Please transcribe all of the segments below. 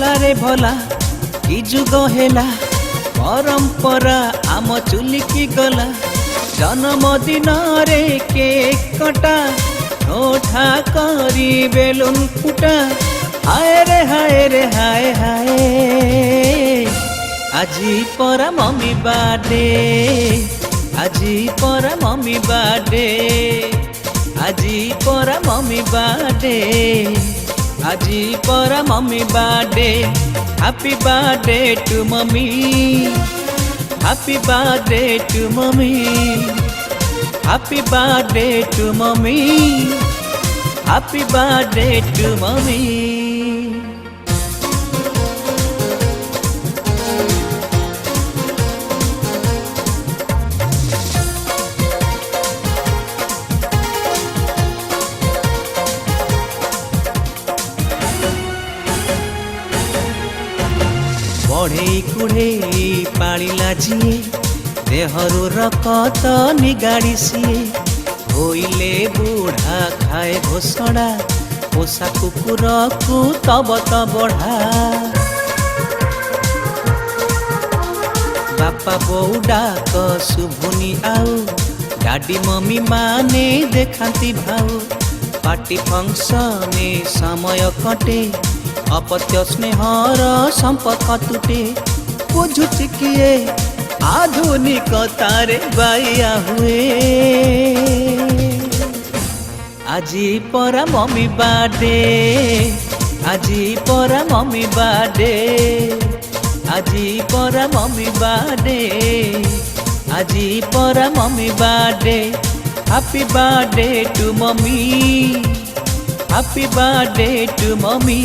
बारे भला कि जुग हेला परंपरा आम चुलिकी गला जन्मदिन रे केक कटा ठोठा करी बेलून फुटा हाय रे हाय रे हाय हाय आजी परा मम्मी बाडे आजी परा मम्मी बाडे आजी परा मम्मी बाडे आजी परा मम्मी बाडे happy birthday to mummy happy birthday to mummy happy birthday to mummy happy birthday to mummy बढ़े कुढ़े पाला जीए देहरु रकत निगाड़ी सीए होइले बूढ़ा खाए घोषणा पोषा कुकुर को तब त बढ़ा बापा बोऊ डाक शुभुनी आउ डाडी मम्मी माने देखाती भाऊ पार्टी फंक्शन समय कटे अपत्य स्नेहर संपर्क तुटे बुझुची किए आधुनिकतार बाया हुए आजी परा मम्मी बाडे आजी परा मम्मी बाडे आजी परा मम्मी बाडे आजी परा मम्मी बाडे happy birthday to mummy happy birthday to mummy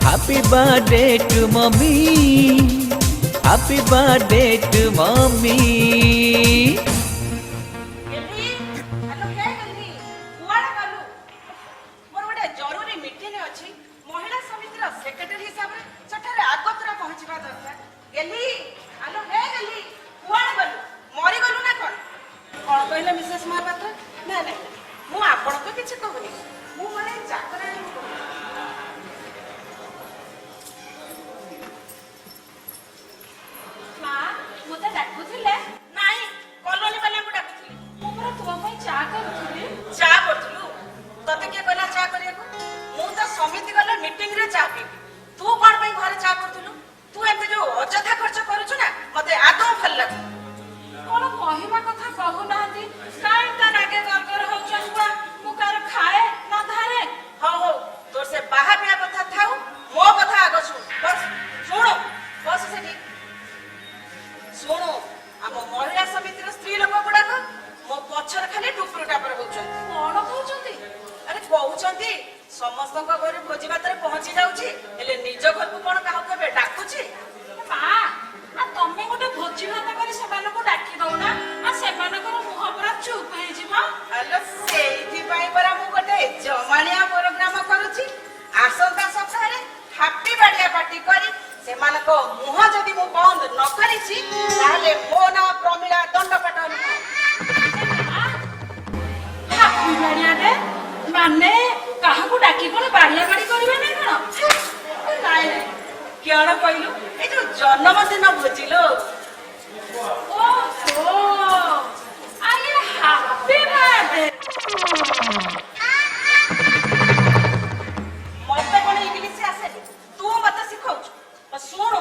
happy birthday to mummy happy birthday to mummy समस्त घर भोजी भात पहुंची जाऊँगी निज घर को कौन क्या डाकुची तमें गोटे भोजी भात कर डाकी दौना से मुह पूरा चुप होरा मुझे जमाणिया प्रोग्राम करुच्ची आसंता सप्ताह हैप्पी बर्थडे पार्टी करी से मुह जदि मु बंद न करी मो ना प्रमिला दंडपाट माने काहाकू डाकी कोन बाड़िया बाड़ी करबे नै कोन नाइ केण कहलु ए जो जन्मदिन भोजिलो ओहो आये हैप्पी बर्थडे मते कोन इंग्लिश आसे तू मते सिखाउ सुनो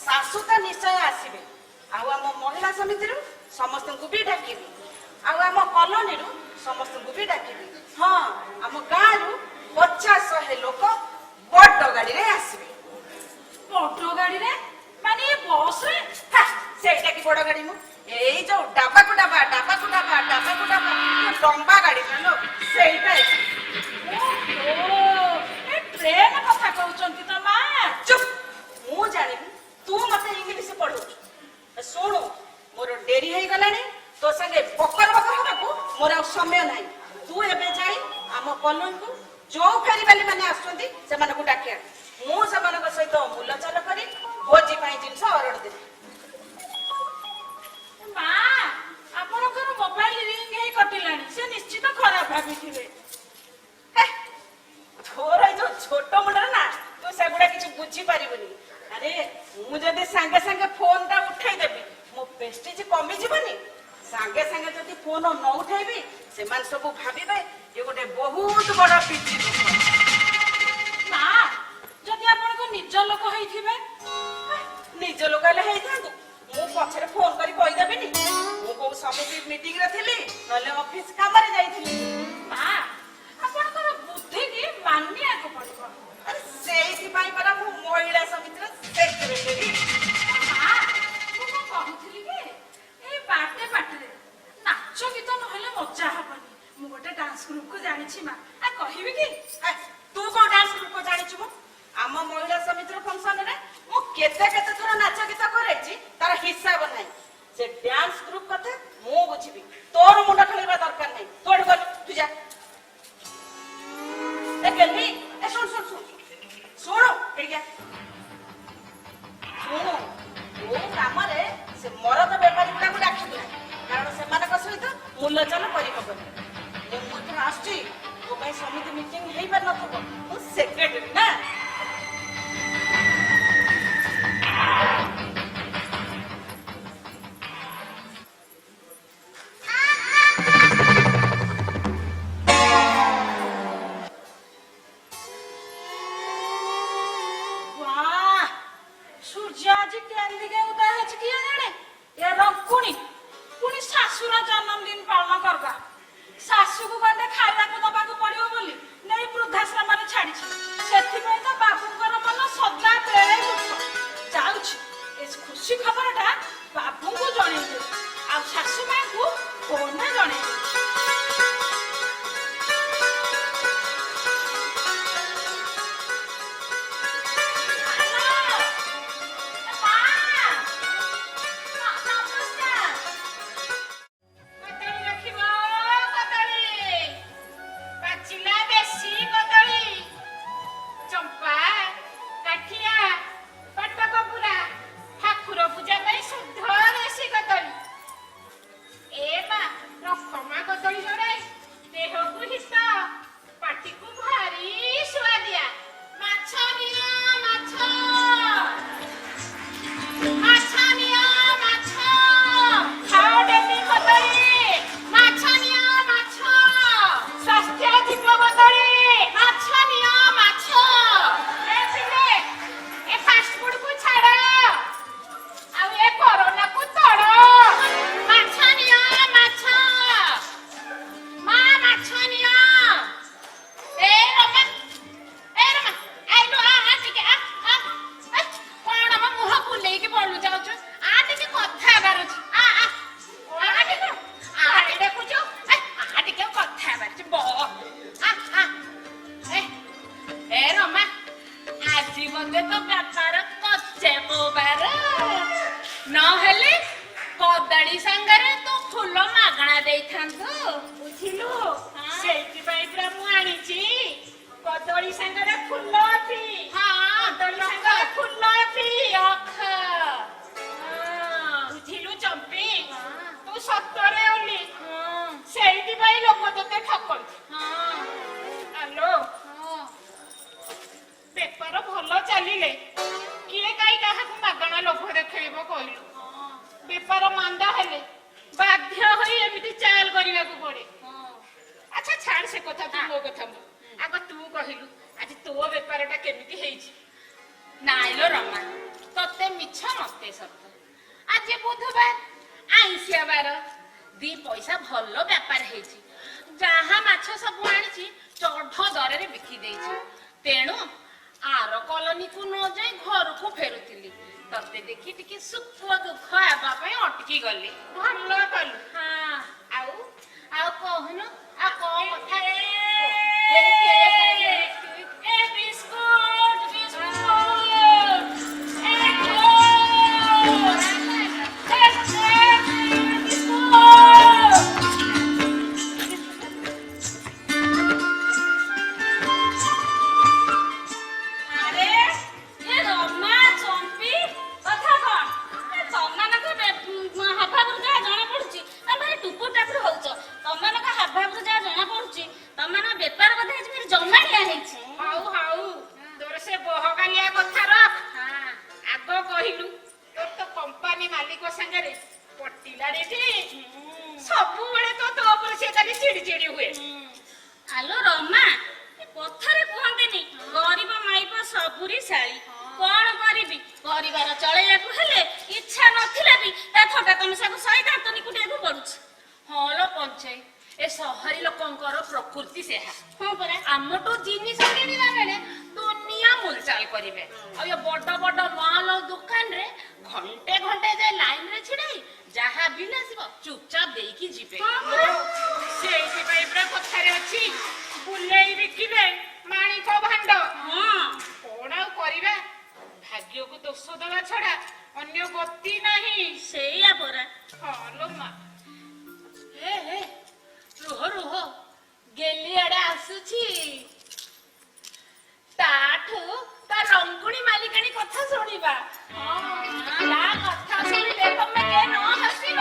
सासु त निश्चय आसीबे आ हम महिला समिति रु समस्त को भी डाकीबी आ हम कॉलोनी रु समस्त को भी डाकीबी हाँ आम गाँ रु 50-100 लोक बड़ गाड़ी रे आसबे बड़ गाड़ी रे माने बस रे सेटा की बड़ गाड़ी मु एई जो डाबा को डाबा लंबा गाड़ी लो सेटा ओहो ए ट्रेन कथा कहउचंती त मा चुप मु जानि तू मते इंग्लिश पढौ सुनो मोर डेरी हे गलानी तो संगे बकर होबाकू मोर समय नाही तू एबे जाई आम कॉलोनी को जो फेरी वाली माने आसुंती से माने को डाके मु से माने को सहित मूल चल करी भोजी पाई जिंस ऑर्डर दे मा आपन कर मोबाइल रिंग हे कटिलानी से निश्चित खराब भाबिथिबे थोरै जो छोटो मुंडर ना तू से फोन न उठेबी से सब भावे ये गोटे बहुत बड़ा पितृ ना जदि आपन निज लोक होइथिबे निज लोक मु पछरे फोन करी कहि देबिनी मु को समिति मीटिंग रे थिली नले ऑफिस काम रे जाइथिली ना आपनकर बुद्धि की मानिया को पड़िबो अरे सेही पाई परा मु महिला समिति रे सेक्रेटरी ना मु को कहउथिली के ए बाटे बाटे नाच गीत नहले मजा हबनी मु गोटे डांस ग्रुप को जानि छी मा आ कहिबी की तू को डांस ग्रुप को जानि छु आम महिला समिति रे फंक्शन रे मु केते केते थोड़ा नाच गीत करेछि तार हिसाब नै से डांस ग्रुप कथा मु बुझिबी तोर मुंडा खलिबा दरकार नै तोड़ बोल तू जा ए केली ए सुन सुन सुन सुनो एडिया सुनो ओ काम रे से मरद व्यापारी गुडा को डाकी दे कारण से माने को सहित मूल्यचन करि हबनी जे मु त आछि ओ भाई समिति मीटिंग हेई पार नथबो मु सेक्रेटरी ना सूर्य आज केंदी के उदय है किया जाने ये रंकुनी पुनी सासुरा जन्मदिन पालन करबा सासु को गंडे खाइबा को दबा को पड़ियो बोली नै वृद्धाश्रम रे छाड़ी सेथि पय तो बाबूकर मन सदा बेले उठ जाउछ ए खुशी खबरटा बाबू को जणे दे आ सासु मां को कोन जणे बेपार मांदा हेले बाध्य होई एमिति चाल करिया को पड़े अच्छा छाड़ से कथा तू मो कथा आग तू कहिलु आज तो बेपारटा केमिति हेछि नाइलो रमा तते मिछ मते सत्य आज बुधवार आइसिया बार दी पैसा भलो व्यापार हेछि जहा माछ सब आनिछि चढ़ दरे रे बिकी देछि तेणु आर कॉलोनी को न जाय घर को फेरुतिली तते देखि टिके सुख दुख आबा पे अटकी गली भलो कल हां आउ कहनु आ को कथा ए बिस्कुट मालिक संगे पटिला रे ସବୁବେଳେ ତ ତୋ ଉପରେ ସେ ଖାଲି ଚିଡି ଚିଡି ହୁଏ। ଆଲୋ ରମା, କଥାରେ କୁହନ୍ତିନି ଗରିବ ମାଇପ ସବୁରି ଶାଳୀ। କଣ କରିବି, ପରିବାର ଚଳେଇବାକୁ ହେଲେ ଇଚ୍ଛା ନଥିଲେ ବି ତା ଥଟା ତମସାକୁ ସହି ଦାନ୍ତ ନିକୁଟିବାକୁ ପଡୁଛି। ହଁ ଲୋ ପଞ୍ଚେଇ, ଏ ସହରୀ ଲୋକଙ୍କର ପ୍ରକୃତି ସେହା। ହଁ ପରା। ଆମଠୁ ଜିନିଷ କିଣିଲା ବେଳେ ଦୁନିଆ ମୁଲଚାଲ କରିବେ। ଆଉ ଏ ବଡ ବଡ ମଲ ଦୋକାନରେ ଘଣ୍ଟେ ଘଣ୍ଟେ ଯାଏ ଲାଇନରେ ଛିଡାଇ ଯାହା ବିଲ୍ ଆସିବ ଚୁପଚାପ ଦେଇକି ଯିବେ। ସେଇଥିପାଇଁ ପୁରା କଥାରେ ଅଛି, ବୁଲେଇ ବିକିବେ ମାଣିକ ଭାଣ୍ଡ। କଣ ଆଉ କରିବା, ଭାଗ୍ୟକୁ ଦୋଷ ଦେବା ଛଡା ଅନ୍ୟ ଗତି ନାହିଁ। ସେଇଆ ପରା। ହଁ ଲୋ ମା। ରୁହ ରୁହ, ଗେଲି ଆଡେ ଆସୁଛି। ତାଠୁ ତା ରଙ୍ଗୁଣୀ ମାଲିକାଣୀ କଥା ଶୁଣିବା। ତା କଥା ଶୁଣିଲେ ତମେ କେ ନ ହସିବ।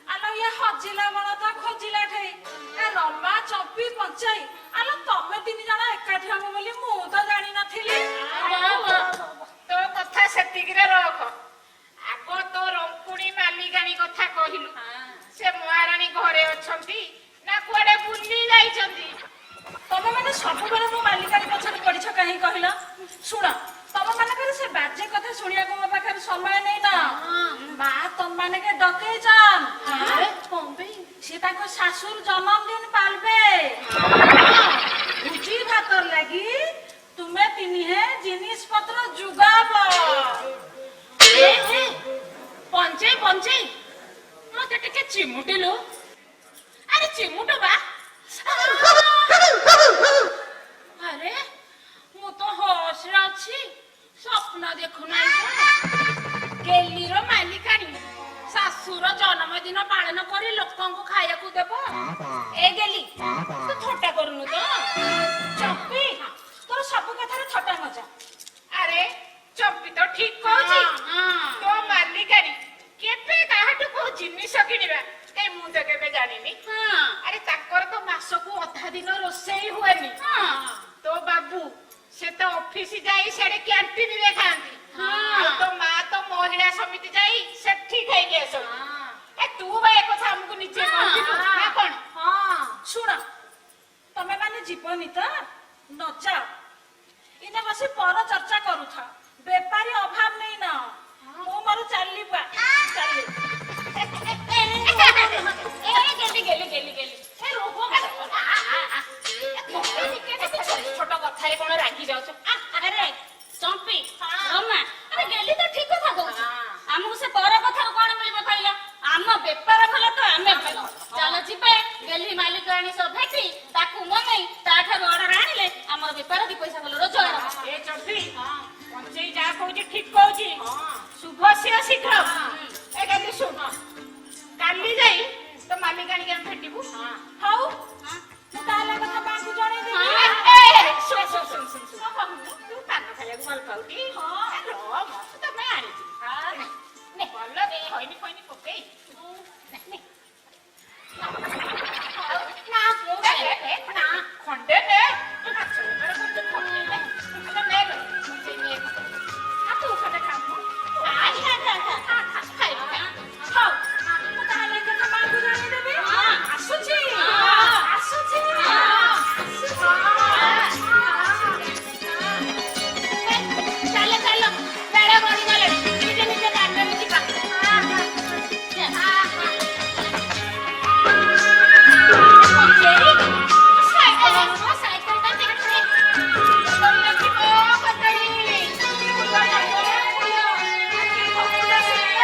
ଆଲୋ ଇଏ ହଜିଲା ବଳ ତ ଖୋଜିଲା ଠେଇ। ଏ ରମା ଚମ୍ପି ପଞ୍ଚାଇ, ଆଲୋ ତମେ ତିନି ଜଣ ଏକାଠି ହବ ବୋଲି ମୁଁ ତ ଜାଣିନଥିଲି। ତୋ କଥା ସେତିକିରେ ରଖ। ଆଗ ତୋ ରଙ୍କୁଣୀ ମାଲିକାଣୀ କଥା କହିଲୁ। ସେ ମହାରାଣୀ ଘରେ ଅଛନ୍ତି ନା କୁଆଡେ ବୁଲି ଯାଇଛନ୍ତି? ତମେ ମାନେ ସବୁବେଳେ ମୋ ମାଲିକାରୀ ପଛରେ ପଡିଛ କାହିଁ କହିଲ? ଶୁଣ, ତମ ମାନଙ୍କର ସେ ବାଜେ କଥା ଶୁଣିବାକୁ ମୋ ପାଖରେ ସମୟ ନେଇ ନା। ମା ତମ ମାନକେ ଡକେଇଛନ୍। সে তাকে শাশুর জন্মদিন পালবে ভুজি ভাতর লাগি তুমি তিনিহে জিনিসপত্র যোগাব। ପଞ୍ଚେଇ ପଞ୍ଚେଇ, ମତେ ଟିକେ ଚିମୁଟିଲୁ। ଆରେ ଚିମୁଟ ବା। আরে ମୁଁ ତ ହୋସରେ ଅଛି, ସ୍ୱପ୍ନ ଦେଖୁନାହିଁ। ଗେଲିର ମାଲିକାଣୀ ଶାଶୁର ଜନ୍ମଦିନ ପାଳନ କରି ଲୋକଙ୍କୁ ଖାଇବାକୁ ଦେବ। ଏ ଗେଲି, ତୁ ଥଟ୍ଟା କରୁନୁ ତ? ଚମ୍ପି, ତୋର ସବୁ କଥାରେ ଥଟ୍ଟା ମଜା। ଆରେ ଚମ୍ପି ତ ଠିକ କହୁଛି। ତୋ ମାଲିକାଣୀ କେବେ କାହାଠୁ କୋଉ ଜିନିଷ କିଣିବା କାଇଁ ମୁଁ ତ କେବେ ଜାଣିନି। ଆରେ ତାଙ୍କର ତ ମାସକୁ ଅଧା ଦିନ ରୋଷେଇ ହୁଏନି। ତୋ ବାବୁ ସେ ତ ଅଫିସ ଯାଇ ସେଠି କ୍ୟାଣ୍ଟିନରେ ଖାଆନ୍ତି। ଆଉ ତୋ ମା ତ ମହିଳା ସମିତି ଯାଇ ସେଠି ଖାଇକି ଆସନ୍ତି। ଏ ତୁ ବା ଏ କଥା ଆମକୁ ନିଜେ କହିଥିଲୁ ନା କଣ? ହଁ ଶୁଣ, ତମେ ମାନେ ଯିବନି ତ ନ ଯାଅ। ଇନେ ବସି ପର ଚର୍ଚ୍ଚା କରୁଥ। ବେପାରୀ ଅଭାବ ନେଇ ନା, ମୁଁ ମୋର ଚାଲିବା ଚାଲି। ଗେଲି ଗେଲି ଗେଲି ଗେଲି ଛୋଟ କଥାରେ କଣ ରାଗି ଯାଉଛ? ଆରେ ଚମ୍ପି, ରମା, ଆରେ ଗେଲି ତ ଠିକ କଥା କହୁଛି। ଆମକୁ ସେ ପର କଥାରୁ କଣ ମିଳିବ କହିଲ? ଆମ ବେପାର ଭଲ ତ ଆମେ ଭଲ। ଚାଲ ଯିବେ ଗେଲି ମାଲିକାଣୀ ସହ ଭେଟି ତାକୁ ମନେଇ ତାଠାରୁ ଅର୍ଡର ଆଣିଲେ ଆମର ବେପାର ଦି ପଇସା ଭଲ ରୋଜଗାର ହବ। ଏ ଚମ୍ପି, ପଞ୍ଚେଇ ଯାହା କହୁଛି ଠିକ କହୁଛି। ଶୁଭ ସିଏ ଶୀଘ୍ର। ଏ ଗେଲି ଶୁଣ, କାଲି ଯାଇ ତ ମାଲିକାଣୀକି ଆମେ ଭେଟିବୁ। ହଉ, ମୁଁ ତାହେଲେ କଥା ମାଙ୍କୁ ଜଣେଇଦେବି। ଶୁଣ ଶୁଣ ଶୁଣ ଶୁଣ ଶୁଣ, ତୁ ପାନ ଖାଇବାକୁ ଭଲ ପାଉଟି? ତମେ ଆଣିଛି ଭଲ ଖଇନି ଖଇନି ପକେଇ ନା ଖଣ୍ଡେ ନେ। ମାଛ ବେପାର କରୁଛୁ ଖଣ୍ଡେ ନେ। ତୁ ଖଣ୍ଡେ ଖାଇବୁ। ଖାଇବୁ। ହଉ, ମୁଁ ତାହେଲେ କଥା ମାଙ୍କୁ ଜଣେଇଦେବି। ଆସୁଛି ଆସୁଛି। ଚାଲ ଚାଲ, ବେଳ ଗଡ଼ିଗଲାଣି, ନିଜ ନିଜ ଦାଣ୍ଡରେ ଯିବା। ସାଇକେଲଟା ଦେଖିବେ। କଦଳୀ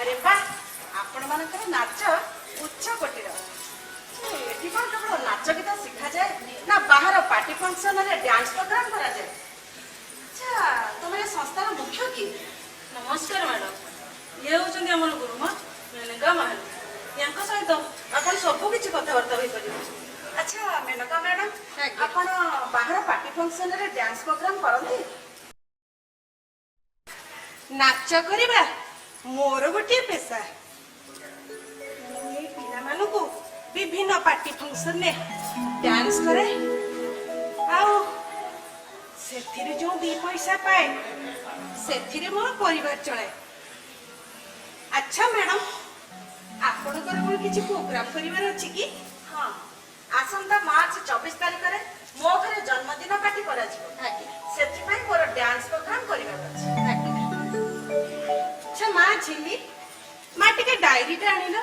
ଆରେ ବା ଆପଣ ମାନଙ୍କର ନାଚ ଉଚ୍ଚ କୋଟିର। ଏଠି କଣ କେବଳ ନାଚ ଗୀତ ଶିଖାଯାଏ ନା ବାହାର ପାର୍ଟି ଫଙ୍କସନରେ ଡ୍ୟାନ୍ସ ପ୍ରୋଗ୍ରାମ କରାଯାଏ? ଆଚ୍ଛା ତମେ ଏ ସଂସ୍ଥାର ମୁଖ୍ୟ କି? ନମସ୍କାର ମ୍ୟାଡାମ, ଇଏ ହେଉଛନ୍ତି ଆମର ଗୁରୁମା ମେନକା ମହାନ୍ତି। ୟାଙ୍କ ସହିତ ଆପଣ ସବୁ କିଛି କଥାବାର୍ତ୍ତା ହୋଇପାରିବେ। ଆଚ୍ଛା ମେନକା ମ୍ୟାଡାମ, ଆପଣ ବାହାର ପାର୍ଟି ଫଙ୍କସନରେ ଡ୍ୟାନ୍ସ ପ୍ରୋଗ୍ରାମ କରନ୍ତି? ନାଚ କରିବା ମୋର ଗୋଟିଏ ପେଶା। ମୁଁ ଏଇ ପିଲାମାନଙ୍କୁ ବିଭିନ୍ନ ପାର୍ଟି ଫଙ୍କସନରେ ଡ୍ୟାନ୍ସ କରେ, ଆଉ ସେଥିରେ ଯୋଉ 2 ପଇସା ପାଏ ସେଥିରେ ମୋର ପରିବାର ଚଳାଏ। ଆଚ୍ଛା ମ୍ୟାଡାମ, ଆପଣଙ୍କର କଣ କିଛି ପ୍ରୋଗ୍ରାମ କରିବାର ଅଛି କି? ହଁ, ଆସନ୍ତା ମାର୍ଚ୍ଚ 24 ତାରିଖରେ ମୋ ଘରେ ଜନ୍ମଦିନ ପାର୍ଟି କରାଯିବ। ସେଥିପାଇଁ ମୋର ଡ୍ୟାନ୍ସ ପ୍ରୋଗ୍ରାମ କରିବାର ଅଛି। ଆଚ୍ଛା ମା ଝିଲି, ମା ଟିକେ ଡାଏରୀଟା ଆଣିଲ।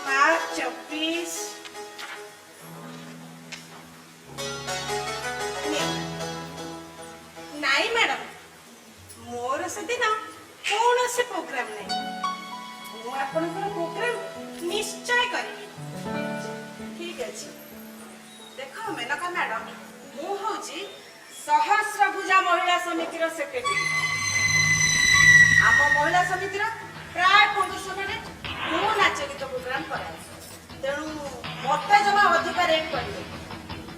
ମାର୍ଚ୍ଚ 24 ନାଇଁ ମ୍ୟାଡାମ, ମୋର ସେଦିନ କୌଣସି ପ୍ରୋଗ୍ରାମ ନାହିଁ। ମୁଁ ଆପଣଙ୍କର ପ୍ରୋଗ୍ରାମ ନିଶ୍ଚୟ କରିବି। ଠିକ ଅଛି। ଦେଖ ମେନକା ମ୍ୟାଡାମ, ମୁଁ ହଉଛି ସହସ୍ରଭୁଜା ମହିଳା ସମିତିର ସେକ୍ରେଟାରୀ। ଆମ ମହିଳା ସମିତିର ପ୍ରାୟ 1500 ମାନେ ମୁଁ ନାଚ ଗୀତ ପ୍ରୋଗ୍ରାମ କରାଏ। ତେଣୁ ମତେ ଜମା ଅଧିକା ରେଟ୍ କରିବେ,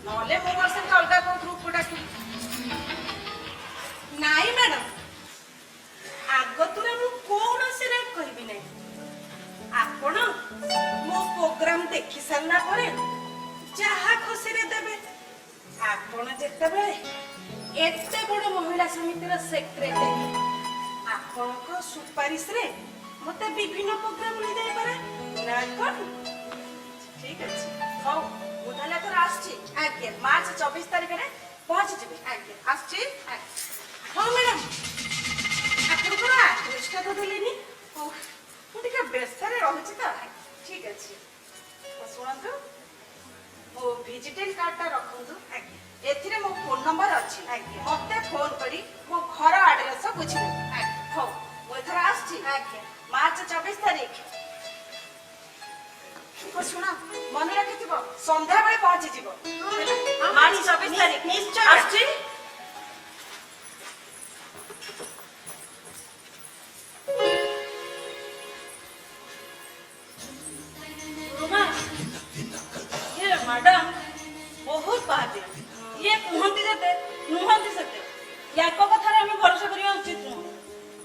ନହେଲେ ମୁଁ ମୋର ସେମିତି ଅଲଗା କୋଉ ଗ୍ରୁପକୁ ଡାକିବି। ନାଇଁ ମ୍ୟାଡାମ, ଆଗତୁରା ମୁଁ କୌଣସି ରେଟ୍ କହିବି ନାହିଁ। ଆପଣ ମୋ ପ୍ରୋଗ୍ରାମ ଦେଖି ସାରିଲା ପରେ ଯାହା ଖୁସିରେ ଦେବେ। ଆପଣ ଯେତେବେଳେ ଏତେ ବଡ ମହିଳା ସମିତିର ସେକ୍ରେଟାରୀ, ଆପଣଙ୍କ ସୁପାରିଶରେ ମତେ ବିଭିନ୍ନ ପ୍ରୋଗ୍ରାମ ମିଳିଯାଇପାରେ ନା କଣ? ଠିକ ଅଛି, ହଉ ମୁଁ ତାହେଲେ ଏଥର ଆସୁଛି। ଆଜ୍ଞା, ମାର୍ଚ୍ଚ 24 ତାରିଖରେ ପହଞ୍ଚିଯିବି। ଆଜ୍ଞା ଆସୁଛି। ହଉ ମ୍ୟାଡାମ, ଆପଣଙ୍କର ଆଡ୍ରେସଟା ତ ଦେଲେନି। ହଉ, ମୁଁ ଟିକେ ବ୍ୟସ୍ତରେ ରହୁଛି ତ। ଠିକ ଅଛି, ଶୁଣନ୍ତୁ, ମୋ ଭିଜିଟିଂ କାର୍ଡଟା ରଖନ୍ତୁ। ଆଜ୍ଞା, ଏଥିରେ ମୋ ଫୋନ ନମ୍ବର ଅଛି। ଆଜ୍ଞା, ମତେ ଫୋନ କରି ମୋ ଘର ଆଡ୍ରେସ ବୁଝିବେ। ଆଜ୍ଞା, ହଉ ମୁଁ ଏଥର ଆସୁଛି। ଆଜ୍ଞା, ମାର୍ଚ୍ଚ 24 ତାରିଖ। ଶୁଣ, ମନେ ରଖିଥିବ ସନ୍ଧ୍ୟାବେଳେ ପହଞ୍ଚିଯିବ। ମାର୍ଚ୍ଚ 24 ତାରିଖ ନିଶ୍ଚୟ ଆସୁଛି। ଗୁରୁମା, ଇଏ ମ୍ୟାଡାମ ବହୁତ ବାହାଦୁର। ଇଏ କୁହନ୍ତି ଯେତେ ନୁହନ୍ତି ସେତେ। ୟାଙ୍କ କଥାରେ ଆମେ ଭରସା କରିବା ଉଚିତ ନୁହଁ।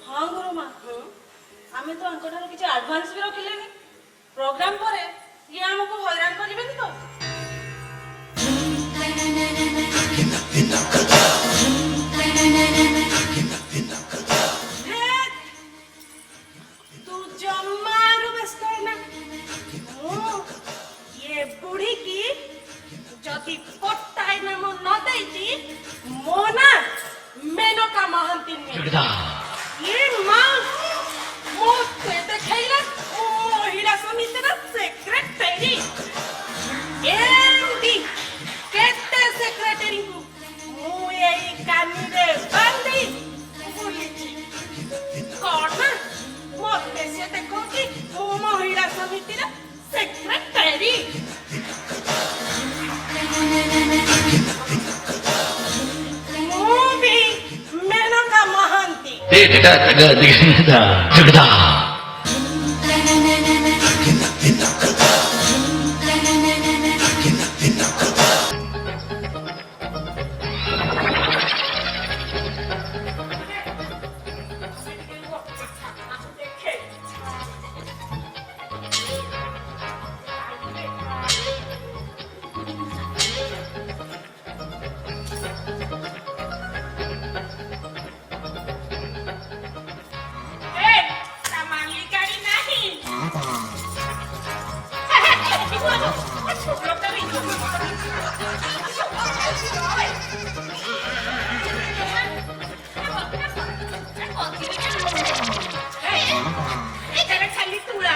ହଁ ଗୁରୁମା, ଆମେ ତ ଆଙ୍କଠାରୁ କିଛି ଆଡଭାନ୍ସ ବି ରଖିଲେନି। ପ୍ରୋଗ୍ରାମ ପରେ ଇଏ ଆମକୁ ହଇରାଣ କରିବେନି ତ? ତୁ ଜମାରୁ ବ୍ୟସ୍ତ ନା। ମୁଁ ଏ ବୁଢୀକି ଯଦି ଗୋଟାଏ ନାମ ନ ଦେଇଛି, ମୋ ନା ମେନକା ମହାନ୍ତି ନୁହେଁ। ଇଏ ମା ମୋତେ ଦେଖେଇଲା ମହିଳା ସମିତିର ସେକ୍ରେଟାରୀ। ଏମତି କେତେ ସେକ୍ରେଟାରୀଙ୍କୁ ମୁଁ ଏଇ କାନିରେ ବାନ୍ଧି ବୁଲିଛି। କଣ ନା ମୋତେ ସେ ଦେଖଉଛି ମୁଁ ମହିଳା ସମିତିର ସେକ୍ରେଟାରୀ। ମୁଁ ବି ମେନକା ମହାନ୍ତି। ଖାଲି ତୁଳା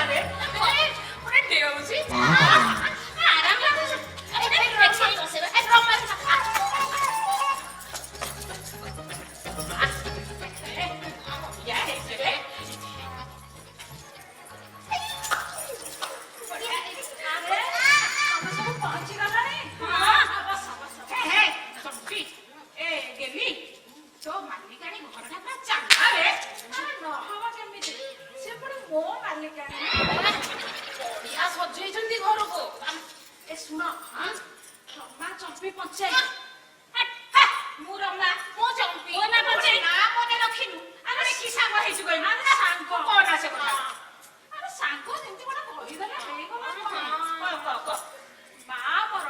ମୋ ମାଲିକାଣୀ। ବଢିଆ ସଜେଇଛନ୍ତି ଘରକୁ। ଏ ଶୁଣ ରମା ଚମ୍ପି ପଞ୍ଚାୟତ। ମୁଁ ରମା, ମୁଁ ଚମ୍ପି। ମୋ ନାଁ ପଞ୍ଚାୟତ। ନା ମନେ ରଖିନୁ। ଆମେ କି ସାଙ୍ଗ ହେଇଛୁ କହିଲୁ? ଆରେ ସାଙ୍ଗ। କଣ ଆସେ କଥା? ଆରେ ସାଙ୍ଗ ଯେମିତି ଗୋଟେ କହିଦେଲେ ହେଇଗଲା। କହ। ମା ଆମର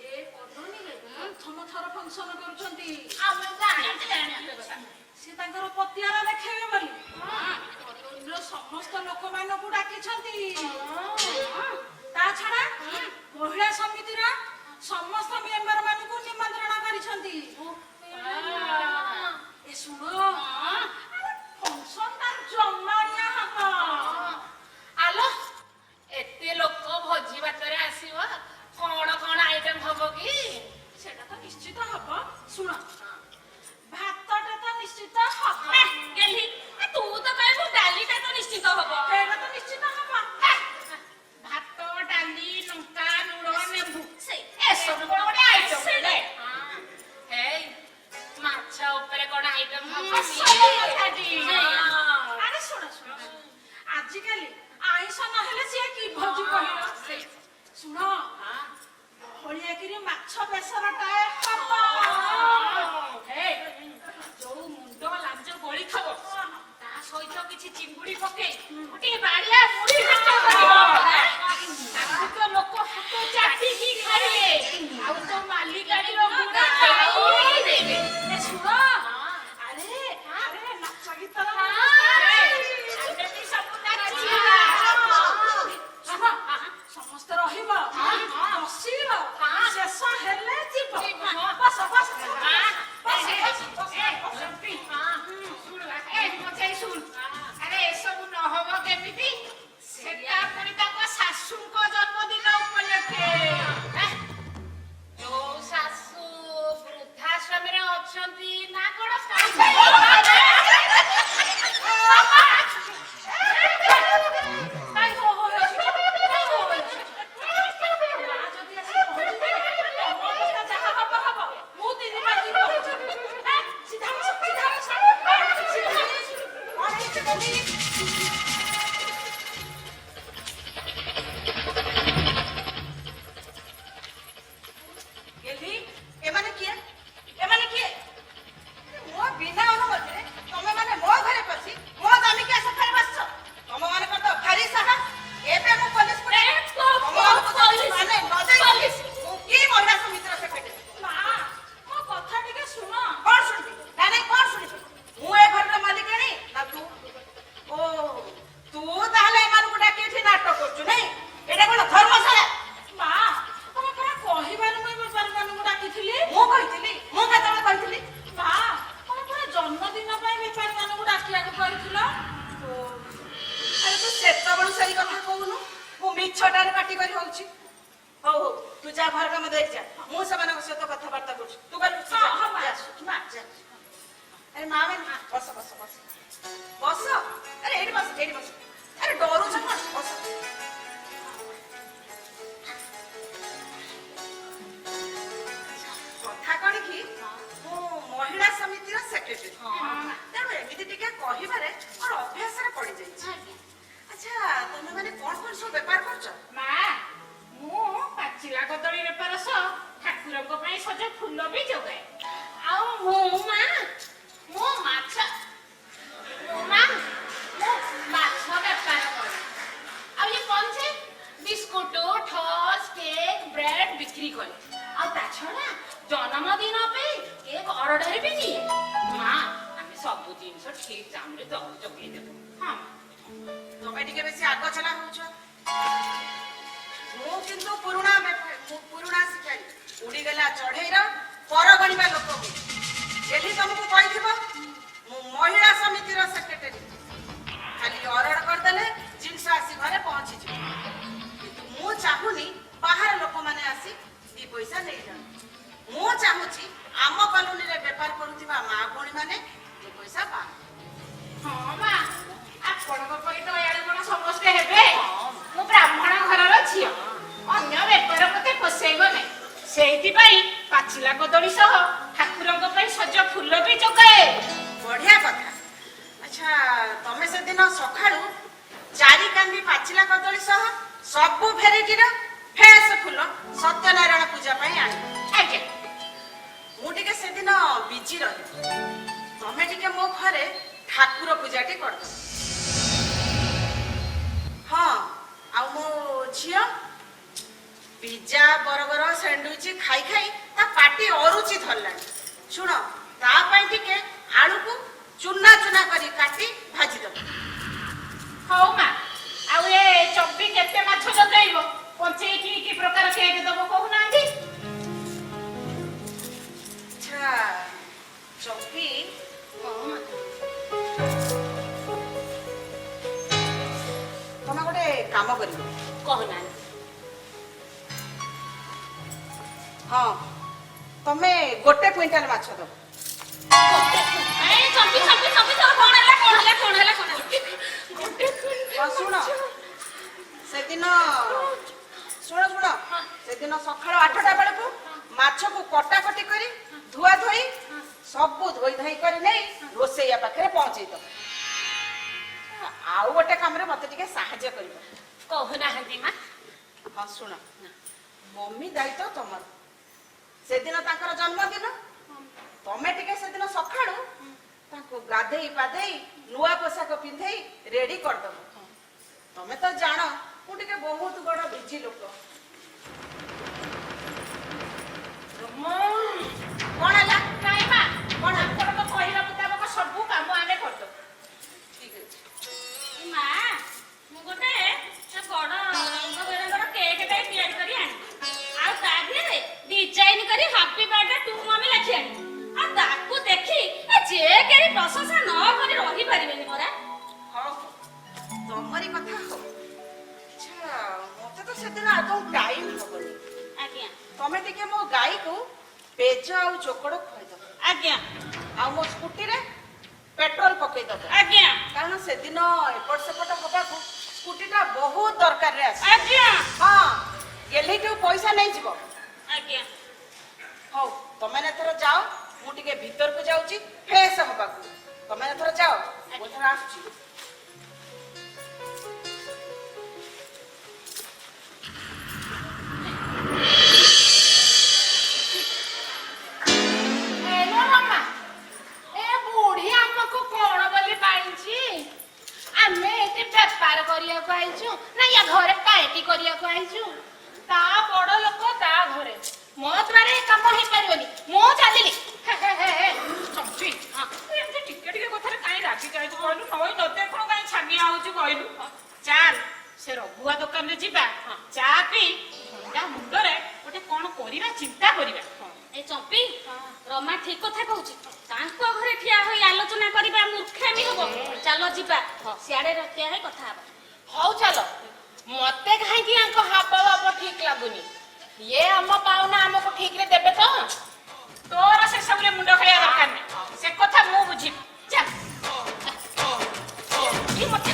ଏ କଲୋନୀରେ ପ୍ରଥମ ଥର ଫଙ୍କସନ କରୁଛନ୍ତି। ଆମେ ଜାଣିଛୁ କଥା। ସେ ତାଙ୍କର ପତିଆରା ଦେଖେଇବେ ବୋଲି କଲୋନୀର ସମସ୍ତ ଲୋକମାନଙ୍କୁ ଡାକିଛନ୍ତି। ତା ଛଡା ମହିଳା ସମିତିର ସମସ୍ତ ମେମ୍ବର ମାନଙ୍କୁ ନିମନ୍ତ୍ରଣ କରିଛନ୍ତି। ଏ ଶୁଣ ଫଙ୍କସନ ଟା ଜମାଣିଆ ହବ। ଆଲୋ, ଏତେ ଲୋକ ଭୋଜି ଭାତରେ ଆସିବ, କଣ ଆଇଟମ ହବ କି? ସେଟା ତ ନିଶ୍ଚିତ ହବ। ଶୁଣ ଭାତଟା ତ ନିଶ୍ଚିତ ହବ। ଗେଲି ତୁ ତ କହିବୁ ଡାଲିଟା ତ ନିଶ୍ଚିତ ହବ। ଏଇଟା ତ ନିଶ୍ଚିତ ହବ। ଭାତ, ଡାଲି, ଲଙ୍କା, ଲୁଣ, ନେମ୍ବୁ ସେଇ ଏସବୁ କଣ ଗୋଟେ ଆଇଟମ? ସେଇଟା। ହେଇ, ମାଛ ଉପରେ କଣ ଆଇଟମ ହବ? ସବୁ କଥାଟି। ଆରେ ଶୁଣ ଆଜିକାଲି ଆଇଁଷ ନହେଲେ ସିଏ କି ଭୋଜି କହିଲ? ଶୁଣ ବହଳିଆକିରି ମାଛ ବେସରଟାଏ ହବ। ଯୋଉ ମୁଣ୍ଡ ଲାଞ୍ଜ ଗଳିଥିବ, ତା ସହିତ କିଛି ଚିଙ୍ଗୁଡି ପକେଇ ଗୋଟିଏ ବାଳିଆ ମୁଢି ଘାଣ୍ଟ କରିବ। ତାକୁ ତ ଲୋକ ହାତ ଚାଟିକି ଖାଇବେ, ଆଉ ତ ମାଲିକାଣୀର ଗୁଣ ଖାଇଦେବେ। ଏ ଶୁଣ ଆରେ ନାଚ ଗୀତର ଆମେ ବି ସବୁ ନାଚିବା। ଶୁଣ ସମସ୍ତେ ରହିବ ବସିବ ଶେଷ ହେଲେ ଯିବ। ବସ ବସ ଆରେ ଏସବୁ ନହବ କେମିତି? ସେଟା ପୁଣି ତାଙ୍କ ଶାଶୁଙ୍କ ଜନ୍ମଦିନ ଉପଲକ୍ଷେ। ଯୋଉ ଶାଶୁ ବୃଦ୍ଧାଶ୍ରମରେ ଅଛନ୍ତି ନା କଣ? ମିଛଟାରେ ପାଟି କରି ହଉଛି। ହଉ ହଉ ତୁ ଯା ଘର କାମ ଦେଖ ଯା, ମୁଁ ସେମାନଙ୍କ ସହିତ କଥାବାର୍ତ୍ତା କରୁଛି। ତୁ ଗଲୁ ଆରେ ମା ବସ ବସ ବସ ବସ। ଆରେ ଏଇଠି ବସ ଏଇଠି ବସ। ଆରେ ଡରୁଛ କଣ? ବସ। କଥା କଣ କି ମୁଁ ମହିଳା ସମିତିର ସେକ୍ରେଟାରୀ, ତେଣୁ ଏମିତି ଟିକେ କହିବାରେ ମୋର ଅଭ୍ୟାସରେ ପଡିଯାଇଛି। ଆଚ୍ଛା ତମେ ମାନେ କଣ କଣ ସବୁ ବେପାର କରୁଛ? ମା, ମୁଁ ପାଚିଲା କଦଳୀ ବେପାର ସହ ଠାକୁରଙ୍କ ପାଇଁ ସଜ ଫୁଲ ବି ଯୋଗାଏ। ଆଉ ମୁଁ ମାଛ ବେପାର କରେ। ଆଉ ଇଏ କଣ ଯେ ବିସ୍କୁଟ, ଠସ୍, କେକ୍, ବ୍ରେଡ ବିକ୍ରି କରେ। ଆଉ ତା ଛଡା ଜନ୍ମଦିନ ପାଇଁ କେକ୍ ଅର୍ଡର ବି ନିଏ। ମା, ଆମେ ସବୁ ଜିନିଷ ଠିକ ଦାମରେ ଯୋଗେଇ ଦେବୁ। ହଁ, ତମେ ଟିକେ ବେଶୀ ଆଗ ଚଲା ହଉଛ। ମୁଁ କିନ୍ତୁ ପୁରୁଣା ଶିକାରୀ, ଉଡିଗଲା ଚଢେଇର ପର ଗଣିବା ଲୋକ। ଯଦି ତମକୁ କହିଥିବ ମୁଁ ମହିଳା ସମିତିର ସେକ୍ରେଟାରୀ, ଖାଲି ଅର୍ଡର କରିଦେଲେ ଜିନିଷ ଆସି ଘରେ ପହଞ୍ଚିଯିବ। କିନ୍ତୁ ମୁଁ ଚାହୁଁନି ବାହାର ଲୋକମାନେ ଆସି ଦି ପଇସା ନେଇଯାଆନ୍ତୁ। ମୁଁ ଚାହୁଁଛି ଆମ କଲୋନୀରେ ବେପାର କରୁଥିବା ମା ଭଉଣୀ ମାନେ ଦି ପଇସା ପାଆନ୍ତୁ। ହଁ ମା, ଆପଣଙ୍କ ପରି ଦୟାଳୁ କଣ ସମସ୍ତେ ହେବେ? ମୁଁ ବ୍ରାହ୍ମଣ ଘରର ଝିଅ, ଅନ୍ୟ ବେପାର ମତେ ପୋଷେଇବ ନାହିଁ। ସେଇଥିପାଇଁ ପାଚିଲା କଦଳୀ ସହ ଠାକୁରଙ୍କ ପାଇଁ ସଜ ଫୁଲ ବି ଯୋଗାଏ। ବଢିଆ କଥା। ଆଚ୍ଛା ତମେ ସେଦିନ ସକାଳୁ ଚାରି କାନ୍ଦି ପାଚିଲା କଦଳୀ ସହ ସବୁ ଭେରାଇଟିର ଫ୍ରେଶ ଫୁଲ ସତ୍ୟନାରାୟଣ ପୂଜା ପାଇଁ ଆଣିବ। ଆଜ୍ଞା। ମୁଁ ଟିକେ ସେଦିନ ବିଜି ରହିବି। ତମେ ଟିକେ ମୋ ଘରେ ଠାକୁର ପୂଜାଟି କରିଦବ। ହଁ, ଆଉ ମୋ ଝିଅ ପିଜା ବର୍ଗର ସ୍ୟାଣ୍ଡୱିଚ ଖାଇ ଖାଇ ତା ପାଟି ଅରୁଚି ଧରିଲାଣି। ଶୁଣ, ତା ପାଇଁ ଟିକେ ଆଳୁକୁ ଚୁନା ଚୁନା କରି କାଟି ଭାଜିଦବ। ହଉ ମା। ଆଉ ଏ ଚମ୍ପି କେତେ ମାଛ ଯୋଗାଇବ? ପଞ୍ଚେଇକି କି ପ୍ରକାର କେକ୍ ଦବ କହୁନାହାନ୍ତି? ଆଚ୍ଛା ଚମ୍ପି, ତମେ ଗୋଟେ କାମ କରିବ। କହୁନାହାନ୍ତି। ହଁ, ତମେ ଗୋଟେ କ୍ୱିଣ୍ଟାଲ ମାଛ ଦବ। ଏଇ ଚମ୍ପି ଚମ୍ପି ଚମ୍ପି ତୋର କଣ ହେଲା କଣ ହେଲା କଣ ହେଲା କଣ ହେଲା? ହଁ ଶୁଣ, ସେଦିନ ସେଦିନ ସକାଳ 8ଟା ବେଳକୁ ମାଛକୁ କଟାକଟି କରି ଧୁଆ ଧୋଇ ସବୁ ଧୋଇ ଧାଇ କରି ନେଇ ରୋଷେଇଆ ପାଖରେ ପହଞ୍ଚେଇ ଦବ। ଆଉ ଗୋଟେ କାମରେ ମତେ ଟିକେ ସାହାଯ୍ୟ କରିବ। କହୁନାହାନ୍ତି ମା। ହଁ ଶୁଣ, ମମି ଦାୟିତ୍ୱ ତମର। ସେଦିନ ତାଙ୍କର ଜନ୍ମଦିନ। ତମେ ଟିକେ ସେଦିନ ସକାଳୁ ତାଙ୍କୁ ଗାଧେଇ ପାଧେଇ ନୂଆ ପୋଷାକ ପିନ୍ଧେଇ ରେଡି କରିଦବ। ତମେ ତ ଜାଣ ମୁଁ ଟିକେ ବହୁତ ବଡ ବିଜି ଲୋକ। କଣ ହେଲା? ନାଇଁ ମା, କଣ ଆପଣଙ୍କ କହିବା ମୁତାବକ ସବୁ କାମ ଆମେ କରିଦବୁ। ଠିକ ଅଛି। ମା, ମୁଁ ଗୋଟେ ବଡ ରଙ୍ଗ ବେରଙ୍ଗର କେକ୍ ଟେ ତିଆରି କରି ଆଣିବି। ଆଉ ତା ଦେହରେ ଡିଜାଇନ କରି ହାପି ବାର୍ଥଡେ ଟୁ ମମି ଲେଖି ଆଣିବି। ଆଉ ତାକୁ ଦେଖି ଯେ କେହି ପ୍ରଶଂସା ନ କରି ରହିପାରିବେନି ପରା। ହଉ, ତମରି କଥା ହଉ। ଆଚ୍ଛା, ମତେ ତ ସେଦିନ ଆଦୌ ଟାଇମ ହବନି। ଆଜ୍ଞା ତମେ ଟିକେ ମୋ ଗାଈକୁ ପେଜ ଆଉ ଚୋକଡ଼ ଖୁଆଇଦବ। ଆଜ୍ଞା ଆଉ ମୋ ସ୍କୁଟିରେ ପେଟ୍ରୋଲ ପକେଇଦବ। ଆଜ୍ଞା କାରଣ ସେଦିନ ଏପଟ ସେପଟ ହବାକୁ ସ୍କୁଟିଟା ବହୁତ ଦରକାରରେ ଆସିବ। ଆଜ୍ଞା ହଁ, ଗେଲିଠୁ ପଇସା ନେଇଯିବ। ଆଜ୍ଞା। ହଉ, ତମେ ଏଥର ଯାଅ। ମୁଁ ଟିକେ ଭିତରକୁ ଯାଉଛି ଫ୍ରେଶ ହବାକୁ। ତମେ ଏଥର ଯାଅ, ମୁଁ ଏଥର ଆସୁଛି। ଏ ବୁଢୀ ଆମକୁ କଣ ବୋଲି ପାଇଛି? ଆମେ ଏଠି ବେପାର କରିବାକୁ ଆଇଛୁ ନା ୟା ଘରେ ପାର୍ଟି କରିବାକୁ ଆଇଛୁ? ତା ବଡ ଲୋକ ତା ଘରେ, ମୋ ଦ୍ୱାରା ଏ କାମ ହେଇପାରିବନି। ମୁଁ ଚାଲିଲି। ଚମ୍ପି, ଏମିତି ଟିକେ ଟିକେ କଥାରେ କାହିଁ ରାଗି ଯାଉଛୁ କହିଲୁ? ନଈ ନଦେ କଣ କାହିଁ ଛାନିଆ ହଉଛୁ କହିଲୁ? ଚାଲ ସେ ରଘୁଆ ଦୋକାନରେ ଯିବା, ଚା ପିଇ ଥଣ୍ଡା ମୁଣ୍ଡରେ ଗୋଟେ କଣ କରିବା ଚିନ୍ତା କରିବା। ଏ ଚମ୍ପି, ରମା ଠିକ କଥା କହୁଛି। ତାଙ୍କ ଘରେ ଠିଆ ହୋଇ ଆଲୋଚନା କରିବା ମୂର୍ଖାମି ହବ। ଚାଲ ଯିବା, ସିଆଡେ ଠିଆ ହେଇ କଥା ହବା। ହଉ ଚାଲ। ମତେ କାହିଁକି ଆଙ୍କ ହାବ ଭାବ ଠିକ ଲାଗୁନି। ଇଏ ଆମ ପାଉନା ଆମକୁ ଠିକରେ ଦେବେ ତ? ତୋର ସେ ସବୁରେ ମୁଣ୍ଡ ଖେଳିବା ଦରକାର ନାହିଁ। ସେ କଥା ମୁଁ ବୁଝିବି। ଚାଲ। କି ମତେ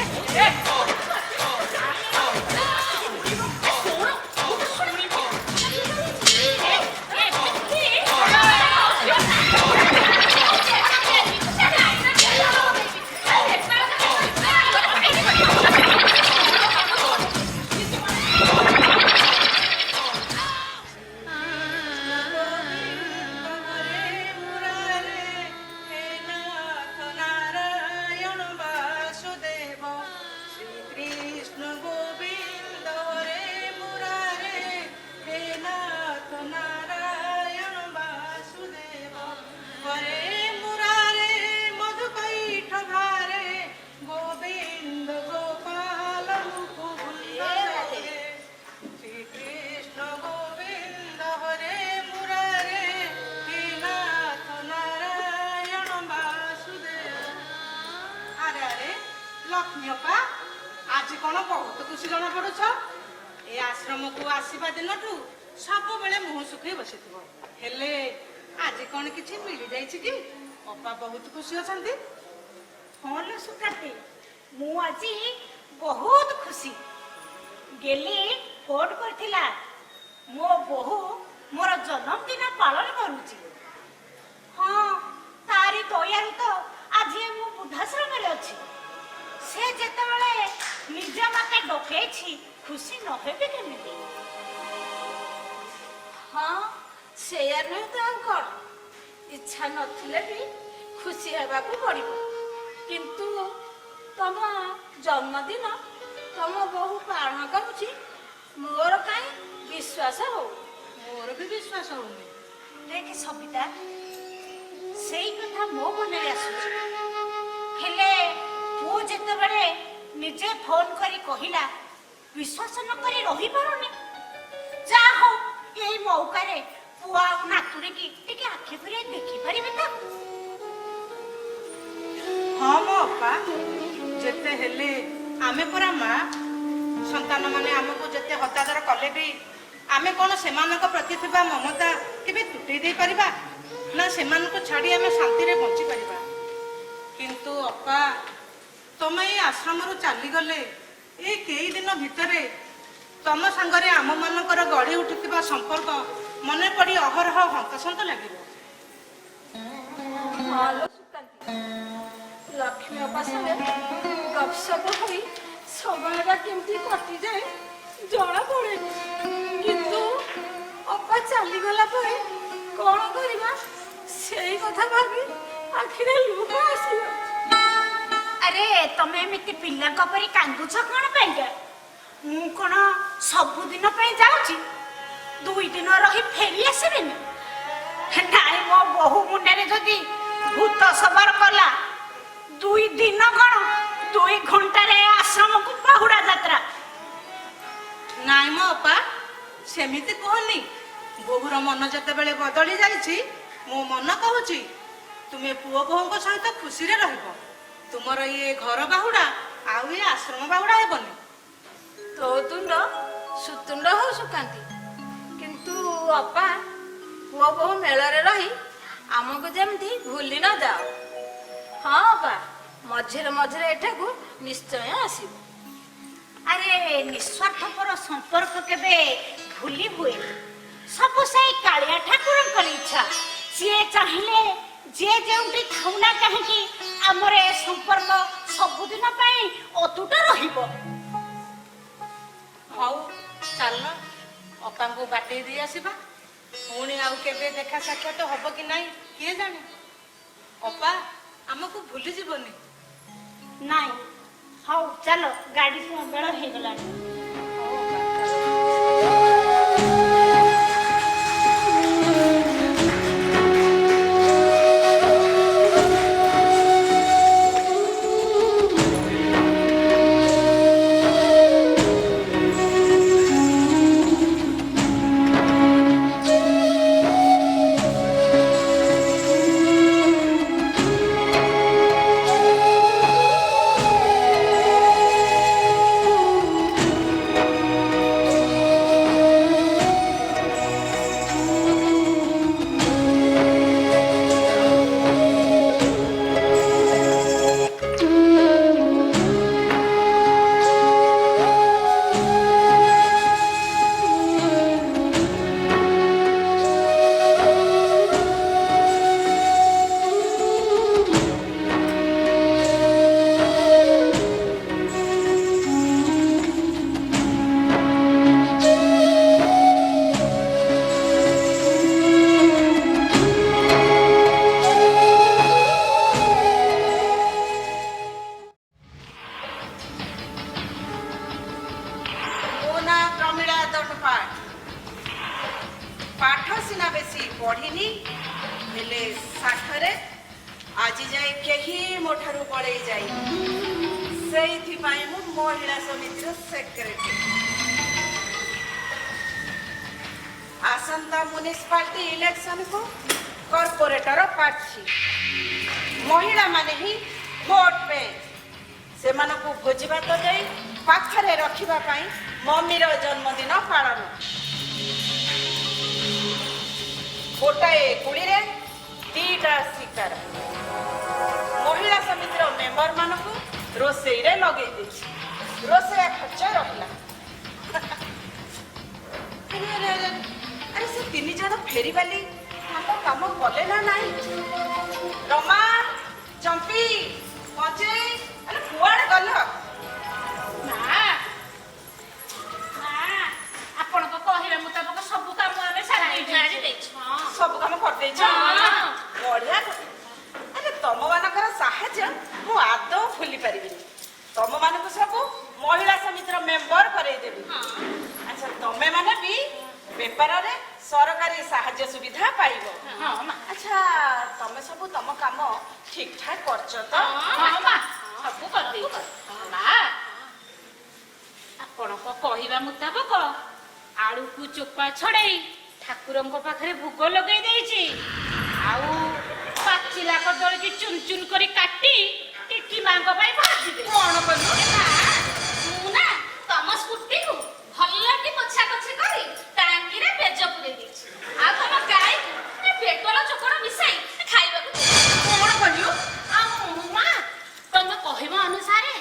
ଲକ୍ଷ୍ମୀ ଅପା, ଆଜି କଣ ବହୁତ ଖୁସି ଜଣା ପଡୁଛ? ଏ ଆଶ୍ରମକୁ ଆସିବା ଦିନଠୁ ସବୁବେଳେ ମୁହଁ ଶୁଖେଇ ବସିଥିବ। ହେଲେ ଆଜି କଣ କିଛି ମିଳିଯାଇଛି କି? ଅପା ବହୁତ ଖୁସି ଅଛନ୍ତି। ହଁ ଲୋ ସୁକାନ୍ତି, ମୁଁ ଆଜି ବହୁତ ଖୁସି। ଗେଲି ଫୋନ କରିଥିଲା, ମୋ ବୋହୂ ମୋର ଜନ୍ମଦିନ ପାଳନ କରୁଛି। ହଁ, ତାରି ଦୟାରୁ ତ ଆଜି ମୁଁ ବୃଦ୍ଧାଶ୍ରମରେ ଅଛି। ସେ ଯେତେବେଳେ ନିଜ ମତେ ଡକେଇଛି ଖୁସି ନହେବି କେମିତି? ହଁ ସେଇଆ ନୁହେଁ ତ ଆଉ କଣ? ଇଚ୍ଛା ନଥିଲେ ବି ଖୁସି ହେବାକୁ ପଡ଼ିବ। କିନ୍ତୁ ତମ ଜନ୍ମଦିନ ତମ ବୋହୁ ପାଳନ କରୁଛି, ମୋର କାହିଁ ବିଶ୍ୱାସ ହଉ। ମୋର ବି ବିଶ୍ୱାସ ହଉନି। ଦେଖ ସବିତା, ସେଇ କଥା ମୋ ମନରେ ଆସୁଛି। ହେଲେ ପୁଅ ଯେତେବେଳେ ନିଜେ ଫୋନ କରି କହିଲା, ବିଶ୍ୱାସ ନ କରି ରହିପାରୁନି। ଯାହା ହଉ ଏଇ ମୌକାରେ ପୁଅ ଆଉ ନାତୁଣୀକି ଟିକେ ଆଖି ପୁରେଇ ଦେଖିପାରିବେ ତ। ହଁ ମୋ ଅପା, ଯେତେ ହେଲେ ଆମେ ପରା ମା। ସନ୍ତାନ ମାନେ ଆମକୁ ଯେତେ ହତାଦର କଲେ ବି ଆମେ କଣ ସେମାନଙ୍କ ପ୍ରତି ଥିବା ମମତା କେବେ ତୁଟେଇ ଦେଇପାରିବା? ନା ସେମାନଙ୍କୁ ଛାଡ଼ି ଆମେ ଶାନ୍ତିରେ ବଞ୍ଚିପାରିବା? କିନ୍ତୁ ଅପା, ତମେ ଏଇ ଆଶ୍ରମରୁ ଚାଲିଗଲେ ଏଇ କେଇ ଦିନ ଭିତରେ ତମ ସାଙ୍ଗରେ ଆମମାନଙ୍କର ଗଢ଼ି ଉଠିଥିବା ସମ୍ପର୍କ ମନେ ପଡ଼ି ଅହରହ ହନ୍ତସନ୍ତ ଲାଗିବ। ଲକ୍ଷ୍ମୀ ଅପା ସାଙ୍ଗେ ଗପସପ ହୋଇ ସମୟଟା କେମିତି କଟିଯାଏ ଜଣା ପଡ଼େନି। କିନ୍ତୁ ଅପା ଚାଲିଗଲା ପରେ କଣ କରିବା ସେଇ କଥା ଭାବି ଆଖିରେ ଲୁହ ଆସିବ। ଆରେ ତମେ ଏମିତି ପିଲାଙ୍କ ପରି କାନ୍ଦୁଛ କଣ ପାଇଁକା? ମୁଁ କଣ ସବୁଦିନ ପାଇଁ ଯାଉଛି? 2 ଦିନ ରହି ଫେରି ଆସିବିନି? ନାଇଁ, ମୋ ବୋହୁ ମୁଣ୍ଡରେ ଯଦି ଭୂତ ସବାର କଲା, 2 ଦିନ କଣ 2 ଘଣ୍ଟାରେ ଆଶ୍ରମକୁ ବାହୁଡ଼ା ଯାତ୍ରା। ନାଇଁ ମୋ ଅପା, ସେମିତି କୁହନି। ବୋହୂର ମନ ଯେତେବେଳେ ବଦଳି ଯାଇଛି, ମୋ ମନ କହୁଛି ତୁମେ ପୁଅ ବୋହୂଙ୍କ ସହିତ ଖୁସିରେ ରହିବ। ତୁମର ଇଏ ଘର ବାହୁଡ଼ା ଆଉ ଏ ଆଶ୍ରମ ବାହୁଡ଼ା ହେବନି। ତୋ ତୁଣ୍ଡ ସୁତୁଣ୍ଡ ହଉ ସୁକାନ୍ତି, କିନ୍ତୁ ଅପା ପୁଅ ବୋହୂ ମେଳରେ ରହି ଆମକୁ ଯେମିତି ଭୁଲି ନ ଯାଅ। ହଁ ଅପା, ମଝିରେ ମଝିରେ ଏଠାକୁ ନିଶ୍ଚୟ ଆସିବ। ଆରେ ନିଃସ୍ୱାର୍ଥପର ସମ୍ପର୍କ କେବେ ଭୁଲି ହୁଏ? ସବୁ ସେଇ କାଳିଆ ଠାକୁରଙ୍କର ଇଚ୍ଛା। ସିଏ ଚାହିଁଲେ ଯିଏ ଯେଉଁଠି ଥାଉନା କାହିଁକି ଆମର ଏ ସମ୍ପର୍କ ସବୁଦିନ ପାଇଁ ଅତୁଟ ରହିବ। ହଉ ଚାଲ ଅପାଙ୍କୁ ବାଟେଇ ଦେଇ ଆସିବା। ପୁଣି ଆଉ କେବେ ଦେଖା ସାକ୍ଷାତ ହବ କି ନାହିଁ କିଏ ଜାଣେ? ଅପା ଆମକୁ ଭୁଲିଯିବନି। ନାଇଁ, ହଉ ଚାଲ, ଗାଡ଼ି ବେଳ ହେଇଗଲାଣି। ପାଠ ସିନା ବେଶୀ ପଢ଼ିନି, ହେଲେ ସାଠରେ ଆଜି ଯାଏ କେହି ମୋ ଠାରୁ ପଳେଇ ଯାଇନି। ସେଇଥିପାଇଁ ମୁଁ ମହିଳା ସମିତିର ସେକ୍ରେଟାରୀ। ଆସନ୍ତା ମ୍ୟୁନିସିପାଲିଟି ଇଲେକ୍ସନକୁ କର୍ପୋରେଟର ପ୍ରାର୍ଥୀ। ମହିଳାମାନେ ହିଁ ଭୋଟ ପେ। ସେମାନଙ୍କୁ ଭୋଜିଭାତ ଦେଇ ପାଖରେ ରଖିବା ପାଇଁ ମମିର ଜନ୍ମଦିନ ପାଳନ। ଗୋଟାଏ ଗୁଳିରେ 2ଟା ଶିକାର। ମହିଳା ସମିତିର ମେମ୍ବର ମାନଙ୍କୁ ରୋଷେଇରେ ଲଗେଇ ଦେଇଛି। ରୋଷେଇଆ ଖର୍ଚ୍ଚ ରହିଲା। ଆରେ ସେ 3 ଜଣ ଫେରିବାଲି ତାଙ୍କ କାମ କଲେ ନା ନାହିଁ? ରମା, ଚମ୍ପି, ପଞ୍ଚେଇ, ଆରେ କୁଆଡେ ଗଲ? ନା ସବୁ ମହିଳା ସମିତିର ମେମ୍ବର କରେଇଦେବି। ଆଚ୍ଛା ତମେ ମାନେ ବି ବେପାରରେ ସରକାରୀ ସାହାଯ୍ୟ ସୁବିଧା ପାଇବ। ଆଚ୍ଛା ତମେ ସବୁ ତମ କାମ ଠିକ ଠାକ କରୁଛ ତ? ସବୁ କରିଦେଇଛି। ମା ଆପଣଙ୍କ କହିବା ମୁତାବକ ଆଳୁକୁ ଚୋପା ଛଡେଇ ଠାକୁରଙ୍କ ପାଖରେ ଭୋଗ ଲଗେଇ ଦେଇଛି। ଆଉ ପାଚିଲା କଦଳୀକି ଚୁନ ଚୁନ କରି କାଟି ଟିକି ମାଙ୍କ ପାଇଁ ଭାଜିବେ। କଣ କଲୁ? ମୁଁ ନା ତମ ସ୍କୁଟିକୁ ଭଲ କି ପୋଛା ପୋଛି କରି ଟାଙ୍କିରେ ପେଜ ପୁରେଇ ଦେଇଛି। ଆଉ ତମ ଗାଈକୁ ପେଟର ଚୋକଡ଼ ମିଶାଇ ଖାଇବାକୁ ଦେଇଛି। କଣ କଲୁ? ଆଉ ମା ତମ କହିବା ଅନୁସାରେ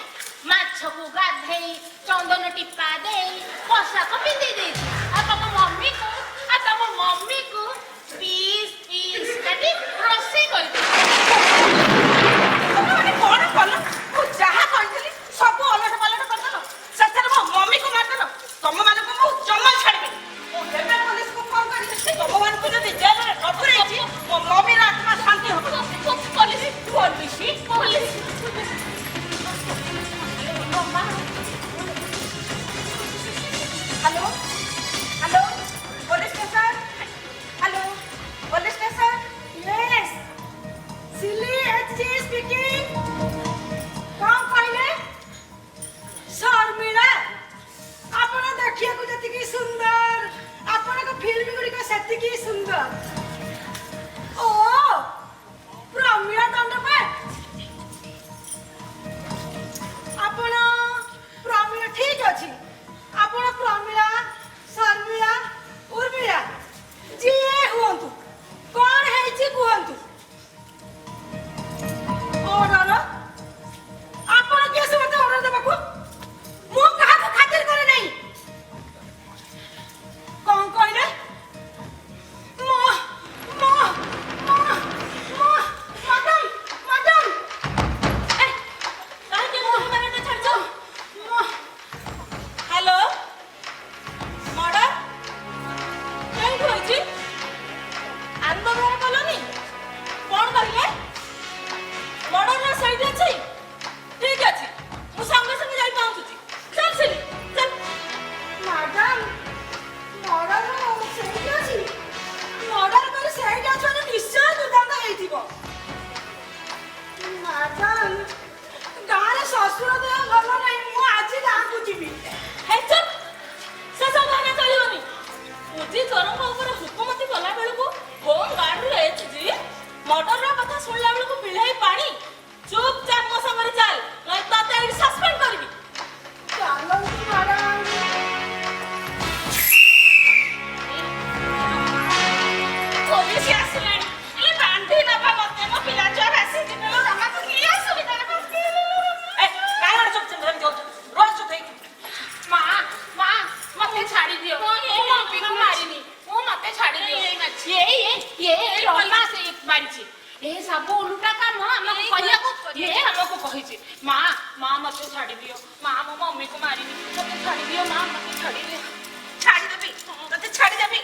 ମାଛକୁ ଗାଧେଇ ଚନ୍ଦନ ଟିପା ଦେଇ ପୋଷାକ ପିନ୍ଧେଇ ଦେଇଛି। ଆଉ ତମ ମମିକୁ ପିସ୍ ପିସ୍ କାଟି ରୋଷେଇ କରିଦେଇଛି। ତମେ କଣ କଲ? ମୁଁ ଯାହା କହିଥିଲି ସବୁ ଅଲଟ ପାଲଟ କରିଦେଲ। ସେଥିରେ ମୋ ମମିକୁ ମାରିଦେଲ। ତମମାନଙ୍କୁ ମୁଁ ଜମା ଛାଡ଼ିବିନି। ମୁଁ ଏବେ ପୋଲିସକୁ ଫୋନ କରିବି। ତମମାନଙ୍କୁ ଯଦି ଜେଲରେ ନ ପୁରେଇଛି ମୋ ମମିର ଆତ୍ମା ଶାନ୍ତି ହବ। Hello hello police station. Hello police station. Yes, Silly HG speaking. କଣ କହିଲେ? ଶର୍ମିଳା, ଆପଣ ଦେଖିବାକୁ ଯେତିକି ସୁନ୍ଦର, ଆପଣଙ୍କ ଫିଲ୍ମ ଗୁଡ଼ିକ ସେତିକି ସୁନ୍ଦର। ଓ ପ୍ରମିଳା ଦଣ୍ଡପାଠ। ଆପଣ ପ୍ରମିଳା ଠିକ ଅଛି। ଆପଣ ପ୍ରମିଳା, ଶର୍ମିଳା, ଉର୍ମିଳା ଯିଏ ହୁଅନ୍ତୁ, କଣ ହେଇଛି କୁହନ୍ତୁ। ଅର୍ଡର? ଆପଣ କିଏ ସେ ମତେ ଅର୍ଡର ଦେବାକୁ? ମୁଁ କାହାକୁ ଖାତିର କରେ ନାହିଁ। କଣ କହିଲେ? ହ୍ୟାଲୋ ମର୍ଡର କେଉଁଠି ହୋଇଛି? ଆନନ୍ଦବିହାର କଲୋନୀ। କଣ କହିଲେ? ମର୍ଡର ସେଇଠି ଅଛି? ଠିକ ଅଛି, ମୁଁ ସଙ୍ଗେ ସଙ୍ଗେ ଯାଇ ପହଞ୍ଚୁଛି। ଚାଲ ସିଲି ଚାଲ। ମ୍ୟାଡାମ, ମର୍ଡର ସେଇଠି ଅଛି। ମର୍ଡର କରି ସେଇଠି ଅଛି ମାନେ ନିଶ୍ଚୟ ଦୁର୍ଦାନ୍ତ ହେଇଥିବ। ମ୍ୟାଡାମ, ଗାଁରେ ଶ୍ୱଶୁର ଦେହ ଭଲ ନାହିଁ। ମୁଁ ଆଜି ଗାଁକୁ ଯିବି। ହେ ଚୁପ୍, ସେ ସବୁ ଭାଷା ଚଳିବନି। ପୁଜି ଚୋରଙ୍କ ଉପରେ ହୁକୁମତି କଲା ବେଳକୁ ହୋମ ଗାର୍ଡରୁ ଏଚଜି ମର୍ଡରର କଥା ଶୁଣିଲା ବେଳକୁ ପିଲାଇ ପାଣି। ଚୁପଚାପ ମୋ ସାଙ୍ଗରେ ଚାଲ, ନହେଲେ ତତେ ଏଇଠି ସସ୍ପେଣ୍ଡ କରିବି। ଚାଲନ୍ତୁ ମ୍ୟାଡାମ। ପୋଲିସ ଆସିଲାଣି। ହେଲେ ବାନ୍ଧି ନବା ମତେ। ମୋ ପିଲା ଛୁଆ ଆସିଯିବେ। ମୋ ମାମାକୁ କି ଅସୁବିଧା ହେବ? କାରଣ ଚୁପ ଚୁପ ଧରି ଯାଉଛୁ। ରୋଜ ଚୁପ ହେଇକି। ମା ମତେ ଛାଡି ଦିଅ। ମୁଁ ମମିକୁ ମାରିନି। ମତେ ଛାଡି ଦିଅ। ରମା ସେ ମାରିଛି। ଏ ସବୁ ଓଲଟା କାମ ଆମକୁ କରିବାକୁ ଆମକୁ କହିଛି। ମା ମତେ ଛାଡି ଦିଅ। ମା ମୋ ମମିକୁ ମାରିନି। ମତେ ଛାଡି ଦିଅ। ମା ମତେ ଛାଡି ଦିଅ। ଛାଡ଼ିଦେବି, ତତେ ଛାଡ଼ିଦେବି।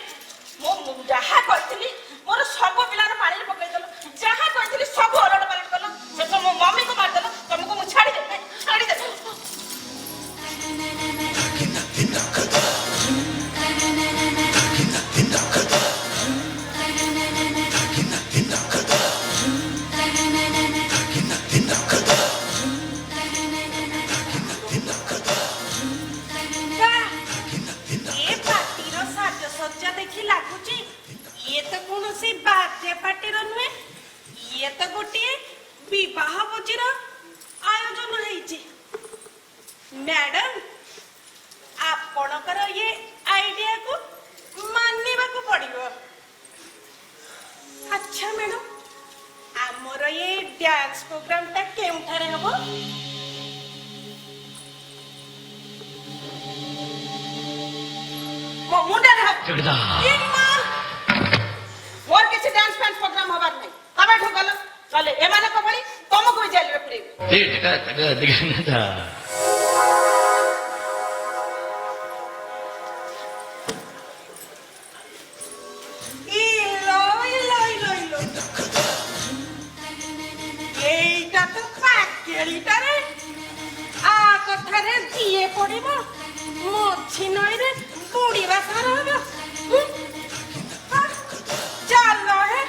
ମୁଁ ଯାହା କହିଥିଲି ମୋର ସବୁ ପିଲାର ପାଣିରେ ପକେଇଦେଲ। ଯାହା କହିଥିଲି ସବୁ ଅଲଟ ପାଲଟ କଲ। ସେଥିରେ ମୋ ମମିକୁ ମାରିଦେଲ। ତମକୁ ମୁଁ ଛାଡ଼ିଦେବି ଛାଡ଼ିଦେବି। ଏ ପାର୍ଟିର ସାଜସଜ୍ଜା ଦେଖି ଲାଗୁଛି ଇଏ ତ କୌଣସି ବାର୍ଥଡେ ପାର୍ଟିର ନୁହେଁ। ଇଏ ତ ଗୋଟିଏ ବିବାହ ଭୋଜିର ଆୟୋଜନ ହେଇଛି। ମ୍ୟାଡାମ, ଆପଣଙ୍କର ଇଏ ଆଇଡିଆକୁ ମାନିବାକୁ ପଡିବ। ଆଚ୍ଛା ମ୍ୟାଡାମ, ଆମର ଏ ଡ୍ୟାନ୍ସ ପ୍ରୋଗ୍ରାମଟା କେଉଁଠାରେ ହବ? ମୋ ମୁଣ୍ଡରେ ହାତ। ମୋର କିଛି ଡ୍ୟାନ୍ସ ଫ୍ୟାନ୍ସ ପ୍ରୋଗ୍ରାମ ହବାର ନାହିଁ। ତମେ ଏଠୁ ଗଲ, ନହେଲେ ଏମାନଙ୍କ ଭଳି ତମକୁ ବି ଜେଲରେ ପୁରେଇବି। এইটা তো পাকেলিটারে। কথা ପଡିବ ମଝି ନଈରେ ବୁଡିବା ସାର ହବ ଚାଲ ହେ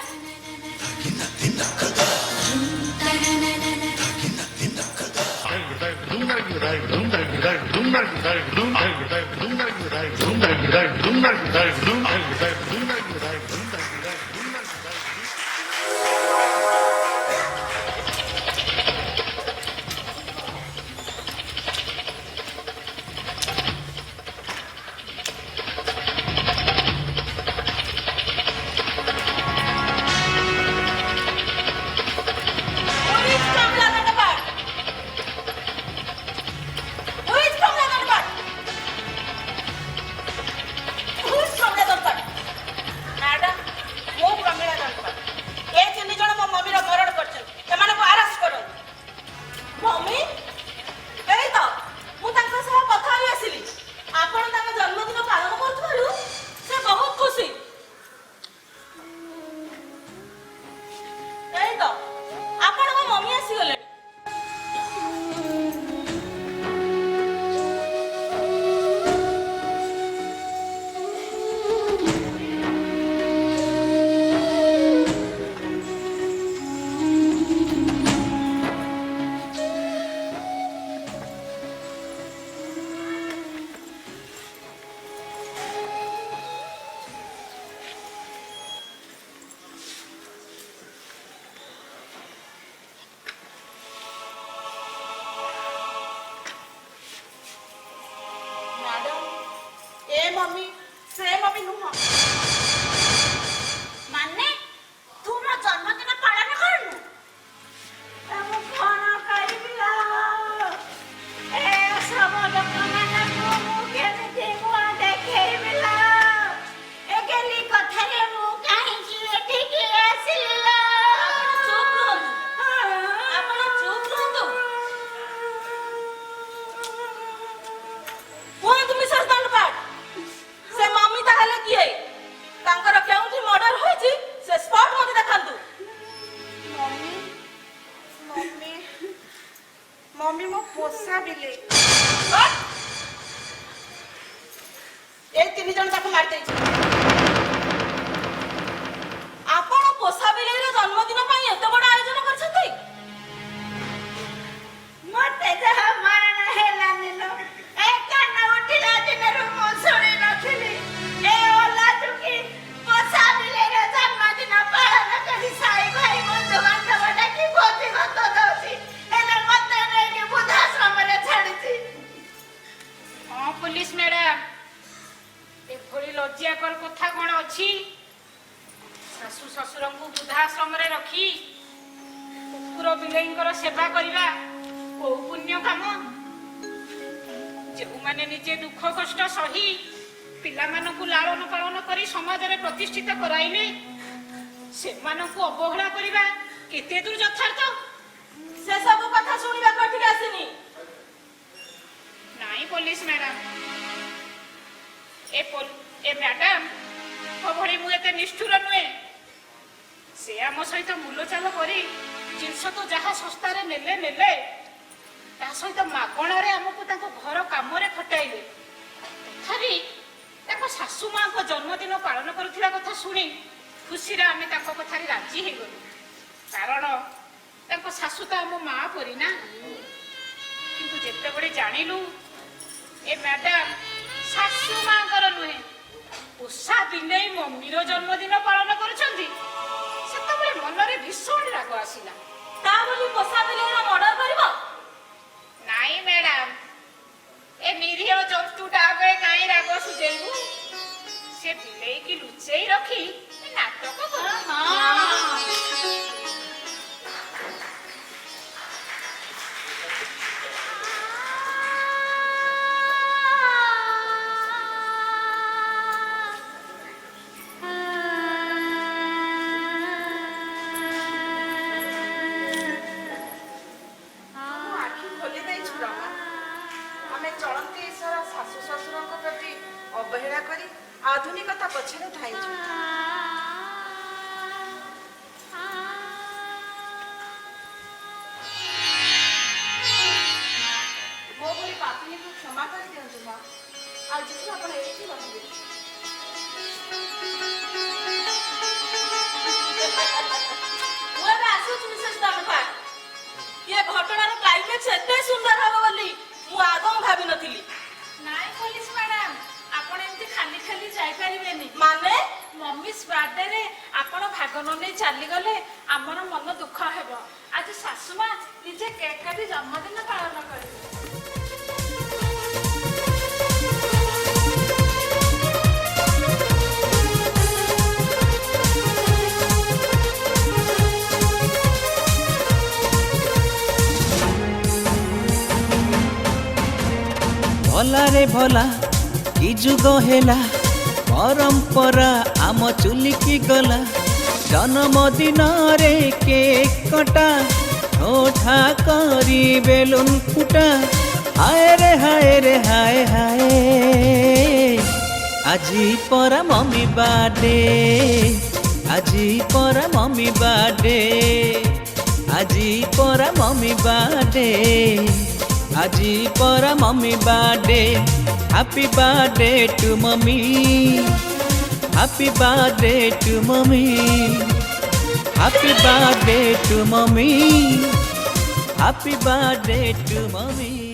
मम्मी से मम्मी नुह माने तू मो जन्मदिन पालन करनु हम कोन करिबिला ए सब लोक माने मु केने मु देखेबिला ए गेली कथारे मु काहे कि एठी के आसिला आपण चुप रहंतु कोन तुमी सरदार पाट से मम्मी ताहले किए तांकर केउठी मर्डर होइछि से स्पॉट मते देखंतु मम्मी मम्मी मम्मी मो पोसा बिले ए तीन जन ताको मार देछि आपण पोसा बिले रे जन्मदिन पई एते बड़ आयोजन करछथि मते जह मरण हेला निलो ए कान उठिला दिनरु मो सुनी नथिली ए ओला चुकी पोसा बिले रे जन्मदिन पालन करी साई भाई बंधु बांधव डाकी भोजी भात दउची एले मते नै के बुद्धाश्रम रे छाडिची हाँ पुलिस मैडम ए भली लज्जाकर कथा कोन अछि सासु ससुर को वृद्धाश्रम रे रखी कुकुर बिलेईंकर सेवा करिबा को पुण्य काम जो माने निजे दुख कष्ट सही पिला मानकु लालन पालन करी समाज रे प्रतिष्ठित कराइले से मानकु अवहेला करिबा केते दूर यथार्थ से सब कथा सुनिबा कथि आसिनी नाई पुलिस मैडम ए मैडम भली मु एते निष्ठुर नुहे से आम सहित मूलचाल करी जिनस तो जहाँ शस्तार नेले नेले ता सहित मागणारे आमको तांको घर काम रे खटाइले तथापि ताको सासू माँ को जन्मदिन पालन करुथिला कथा सुनी खुशी रे आमे ताको कथा रे राजी हे गलु कारण ताको सासू तो आम माँ परी ना किंतु जेते बड़े जानिलु ए मैडम सासू माँ कर नुहे उषा दिने मम्मीर जन्मदिन पालन करुछंती सेतबे मनरे भीषण राग आसिला ता बोली पोसा बिले रे मर्डर करबो नाई मैडम ए निरीह जंतुटा आगे काई राग सुझेबू से बिलेई की लुचेई रखी नाटक कर अवहेला करी आधुनिकता पछरे धाइछु मो बोली पापी ମମିକୁ କ୍ଷମା କରିଦିଅନ୍ତୁ ମା ଆଜିଠୁ ଆପଣ ଏଇଠି ରହିବେ। ମୁଁ ଏବେ ଆସୁଛି ମିସେସ୍ ଧନପାଲ। ଏ ଘଟଣାର କ୍ଲାଇମେକ୍ସ ଏତେ ସୁନ୍ଦର ହବ ବୋଲି ମୁଁ ଆଦୌ ଭାବିନଥିଲି। ନାଇଁ ପୋଲିସ ମ୍ୟାଡାମ, ଆପଣ ଏମିତି ଖାଲି ଖାଲି ଯାଇପାରିବେନି। ମାନେ ମମିସ୍ ବାର୍ଥଡେରେ ଆପଣ ଭାଗ ନ ନେଇ ଚାଲିଗଲେ ଆମର ମନ ଦୁଃଖ ହେବ। ଆଜି ଶାଶୁମା ନିଜେ କେକ୍ କାଟି ଜନ୍ମଦିନ ପାଳନ କରିବେ। भला रे भला कि जुग हेला परंपरा आम चुलिकी गला जन्मदिन रे केक कटा ठोठा करी बेलून फुटा हाय रे हाय रे हाय हाय আজি परा मम्मी बाडे আজি परा मम्मी बाडे আজি परा मम्मी बाडे আজি परा मम्मी बाडे happy birthday to mummy happy birthday to mummy happy birthday to mummy happy birthday to mummy.